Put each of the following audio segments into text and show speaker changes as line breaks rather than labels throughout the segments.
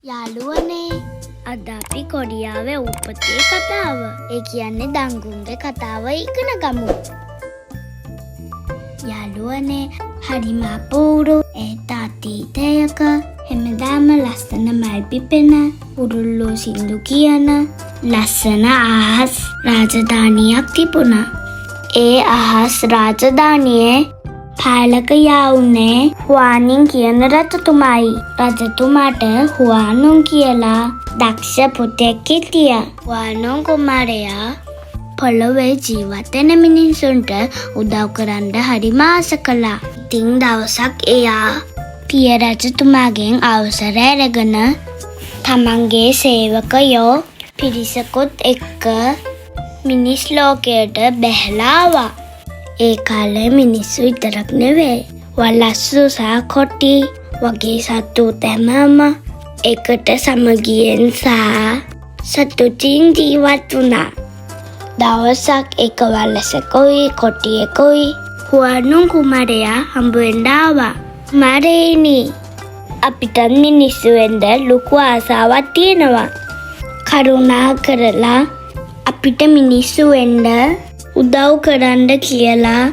යාළුවනේ අද අපි කොරියාවේ උපතේ කතාව. ඒ කියන්නේ දංගුන්ගේ කතාව ඉගෙන ගමු. යාළුවනේ හරිම අපූරු ඒත් අතීතයක හැමදාම ලස්සන මල් පිපෙන උරුල්ලෝ සින්දු කියන ලස්සන අහස් රාජධානියක් තිබුණා. ඒ අහස් රාජධානියේ පාලකයා වුණේ හුවානින් කියන රජතුමායි. රජතුමාට හුවානුන් කියලා දක්ෂ පුතෙක් හිටියා. හුවානුන් කුමාරයා පොළොවේ ජීවත් වෙන මිනිසුන්ට උදව් කරන්න හරිම ආස කළා. ඉතින් දවසක් එයා පිය රජතුමාගෙන් අවසර අරගෙන තමන්ගේ සේවකයෝ පිරිසකුත් එක්ක මිනිස් ලෝකයට බැහැලා ආවා. ඒ කාලේ මිනිස්සු විතරක් නෙවෙයි වලස්සු සහ කොටි වගේ සත්තු තැමම එකට සමගියෙන් සහ සතුටින් ජීවත් වුණා. දවසක් එක වලසකුයි කොටියෙකුයි හුවානුන් කුමාරයා හම්බ වෙන්න ආවා. "කුමාරේනි, අපිට මිනිස්සු වෙන්න ලොකු ආසාවක් තියෙනවා. කරුණා කරලා අපිට මිනිස්සු වෙන්න උදව් කරන්න කියලා."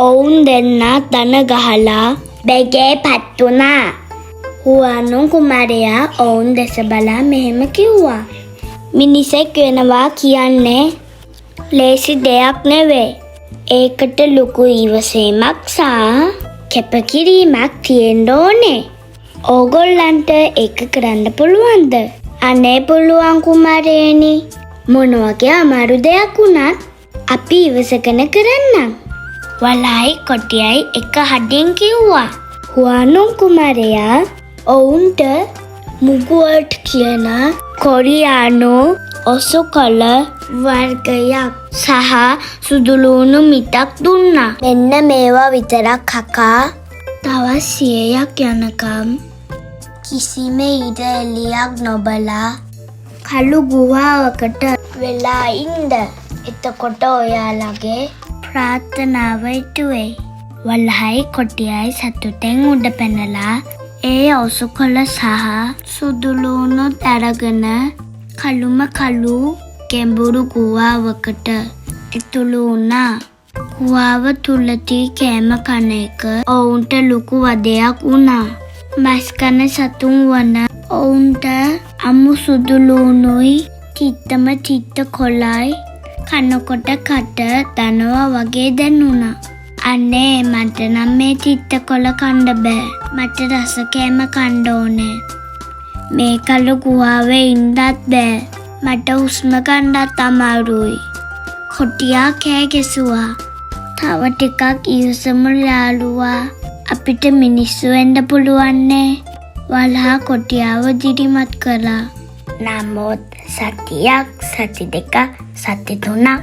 ඔවුන් දෙන්න දන ගහලා බැගේ පත් වුණා. හුවානුන් කුමාරයා ඔවුන් දැස බලා මෙහෙම කිව්වා. "මිනිසෙක් වෙනවා කියන්නේ ලේසි දෙයක් නෙවෙයි. ඒකට ලොකු ඉවසීමක් සහ කැපකිරීමක් තියෙන්න ඕනේ. ඕගොල්ලන්ට ඒක කරන්න පුළුවන්ද?" "අනේ පුළුවන් කුමාරේනි. මොන වගේ අමාරු දෙයක් වුණත් අපි ඉවසගෙන කරන්නම්." වලයි කොටියයි එක හදින් කිව්වා. හුවානුන් කුමාරයා ඔවුන්ට මුගුවට් කියන කොරියානු ඔසුකල වර්ගයක් සහ සුදුලුණු මිටක් දුන්නා. "මෙන්න මේවා විතරක් කකා. තවත් 100ක් යනකම් කිසිම ඉර එළියක් නොබලා කළු ගුහාවකට වෙලා ඉන්න. එතකොට ඔයාලගේ ප්‍රාර්ථනාව ඉටුවේ." වලහයි කොටියයි සතුටෙන් උඩ පැනලා ඒ ඔසුකොළ සහ සුදුලුණු අරගෙන කළුම කළු ගැඹුරු ගුහාවකට ඇතුළු වුණා. ගුහාව තුලදී කෑම කන එක ඔවුන්ට ලොකු වදයක් වුණා. මස් කන සතුන් වන ඔවුන්ට අමු සුදුලුණුයි තිත්තම තිත්ත කොළයි කනකොට කට දනවා වගේ දැනුණා. "අනේ මට නම් මේ තිත්ත කොළ කන්න බෑ. මට රස කෑම කන්න ඕනේ. මේ කළු ගුහාවේ ඉන්නත් බෑ. මට හුස්ම ගන්නත් අමාරුයි." කොටියා කෑ ගැසුවා. "තව ටිකක් ඉවසමු යාළුවා. අපිට මිනිස්සු වෙන්න පුළුවන්නේ." වලහා කොටියාව දිරිමත් කළා. නමුත් සතියක්, සති දෙකක්, සති තුනක්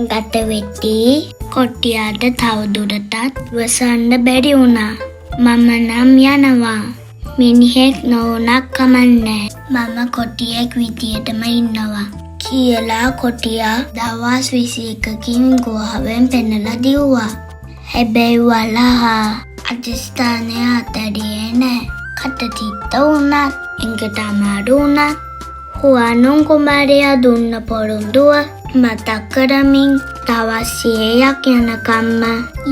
ගත වෙද්දී කොටියාට තවදුරටත් වසන්න බැරි වුණා. "මම නම් යනවා. මිනිහෙක් නොවුනක් කමන්නේ. මම කොටියෙක් විදියටම ඉන්නවා" කියලා කොටියා දවස් 21කින් ගුහාවෙන් පැනලා දිව්වා. හැබැයි වලහා අධිෂ්ඨානය අතරියේ නෑ. කට තිත්ත වුණත්, එංගට අමාරු වුණත් හුවානුන් කුමාරයා දුන්න පොරොන්දුව මතක් කරමින් දවස් 100ක් යනකම්ම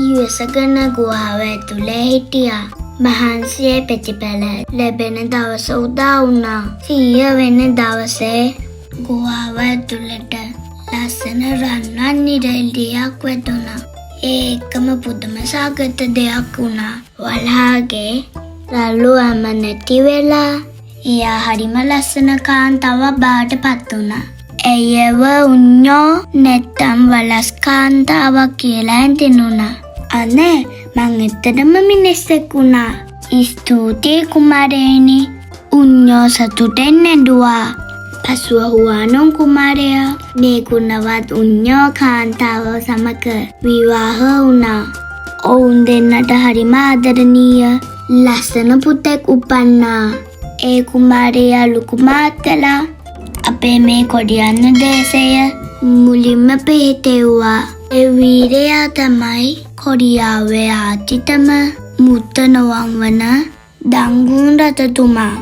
ඉවසගෙන ගුහාව ඇතුලේ හිටියා. මහන්සියේ ප්‍රතිඵල ලැබෙන දවස උදා වුණා. 100 වෙනි දවසේ ගුහාව ඇතුළට ලස්සන රන්වන් නිරැල්ලියක් වැටුණා. ඒ එකම පුදුම සාගත දෙයක් වුණා. වලහාගේ රළු ඇම නැති වෙලා එයා හරිම ලස්සන කාන්තාවක් බවට පත් වුණා. ඇයව උඤ්ඤෝ නැත්තම් වලස් කාන්තාවක් කියලා හිතෙනුණා. "අනේ මං ඇත්තටම මිනිස්සෙක් වුණා. ස්තුතියි කුමාරේනි." උඤ්ඤෝ සතුටෙන් ඇඬුවා. පසුව හුවානුන් කුමාරයා මේ ගුණවත් උඤ්ඤෝ කාන්තාව සමග විවාහ වුණා. ඔවුන් දෙන්නට හරිම ආදරණීය ලස්සන පුතෙක් උපන්නා. ඒ කුමාරයා ලුකුමාත් කළා. අපේ මේ කොරියානු දේශය මුලින්ම පිහිටෙව්වා. ඒ වීරයා තමයි කොරියාවේ ආදිතම මුත්තනවන් වන දංගුන් රජතුමා.